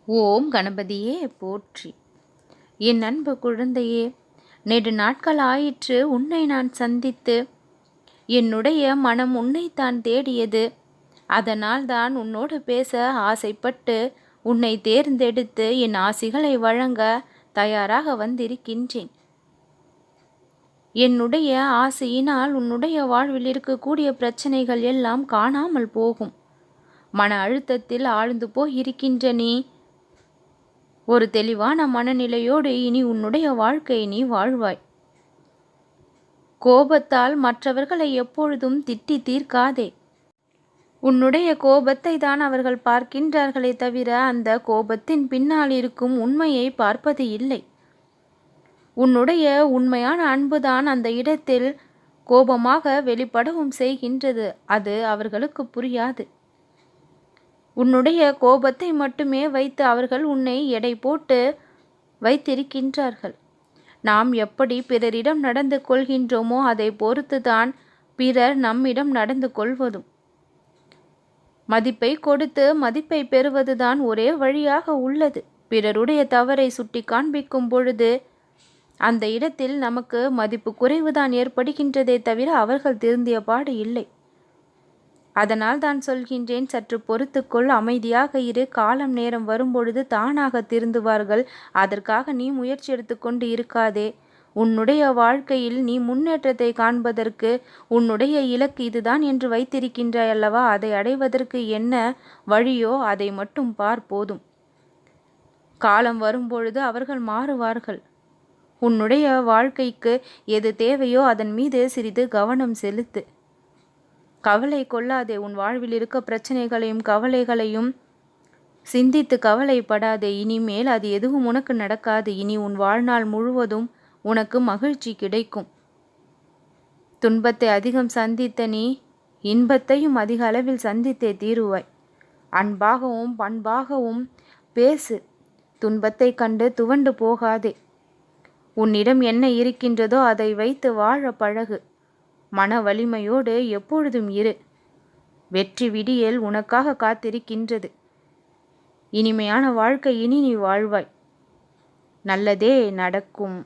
ஓம் கணபதியே போற்றி. என் அன்பு குழந்தையே, நெடு நாட்கள் ஆயிற்று உன்னை நான் சந்தித்து. என்னுடைய மனம் உன்னைத்தான் தேடியது. அதனால் தான் உன்னோடு பேச ஆசைப்பட்டு உன்னை தேர்ந்தெடுத்து என் ஆசிகளை வழங்க தயாராக வந்திருக்கின்றேன். என்னுடைய ஆசையினால் உன்னுடைய வாழ்வில் இருக்கக்கூடிய பிரச்சனைகள் எல்லாம் காணாமல் போகும். மன அழுத்தத்தில் ஆழ்ந்து போய் இருக்கின்ற நீ ஒரு தெளிவான மனநிலையோடு இனி உன்னுடைய வாழ்க்கையை நீ வாழ்வாய். கோபத்தால் மற்றவர்களை எப்பொழுதும் திட்டி தீர்க்காதே. உன்னுடைய கோபத்தை தான் அவர்கள் பார்க்கின்றார்களே தவிர அந்த கோபத்தின் பின்னால் இருக்கும் உண்மையை பார்ப்பது இல்லை. உன்னுடைய உண்மையான அன்புதான் அந்த இடத்தில் கோபமாக வெளிப்படவும் செய்கின்றது. அது அவர்களுக்கு புரியாது. உன்னுடைய கோபத்தை மட்டுமே வைத்து அவர்கள் உன்னை எடை போட்டு வைத்திருக்கின்றார்கள். நாம் எப்படி பிறரிடம் நடந்து கொள்கின்றோமோ அதை பொறுத்துதான் பிறர் நம்மிடம் நடந்து கொள்வதும். மதிப்பை கொடுத்து மதிப்பை பெறுவதுதான் ஒரே வழியாக உள்ளது. பிறருடைய தவறை சுட்டி காண்பிக்கும் பொழுது அந்த இடத்தில் நமக்கு மதிப்பு குறைவுதான் ஏற்படுகின்றதே தவிர அவர்கள் திருந்திய பாடு இல்லை. அதனால் தான் சொல்கின்றேன், சற்று பொறுத்துக்கொள், அமைதியாக இரு. காலம் நேரம் வரும்பொழுது தானாக திருந்துவார்கள். அதற்காக நீ முயற்சி எடுத்துக்கொண்டு இருக்காதே. உன்னுடைய வாழ்க்கையில் நீ முன்னேற்றத்தை காண்பதற்கு உன்னுடைய இலக்கு இதுதான் என்று வைத்திருக்கின்றாய் அல்லவா? அதை அடைவதற்கு என்ன வழியோ அதை மட்டும் பார், போதும். காலம் வரும்பொழுது அவர்கள் மாறுவார்கள். உன்னுடைய வாழ்க்கைக்கு எது தேவையோ அதன் மீது சிறிது கவனம் செலுத்து. கவலை கொள்ளாதே. உன் வாழ்வில் இருக்க பிரச்சனைகளையும் கவலைகளையும் சிந்தித்து கவலைப்படாதே. இனிமேல் அது எதுவும் உனக்கு நடக்காது. இனி உன் வாழ்நாள் முழுவதும் உனக்கு மகிழ்ச்சி கிடைக்கும். துன்பத்தை அதிகம் சந்தித்த நீ இன்பத்தையும் அதிக அளவில் சந்தித்தே தீருவாய். அன்பாகவும் பண்பாகவும் பேசு. துன்பத்தை கண்டு துவண்டு போகாதே. உன்னிடம் என்ன இருக்கின்றதோ அதை வைத்து வாழ பழகு. மன வலிமையோடு எப்பொழுதும் இரு. வெற்றி விடியல் உனக்காக காத்திருக்கின்றது. இனிமையான வாழ்க்கை இனி நீ வாழ்வாய். நல்லதே நடக்கும்.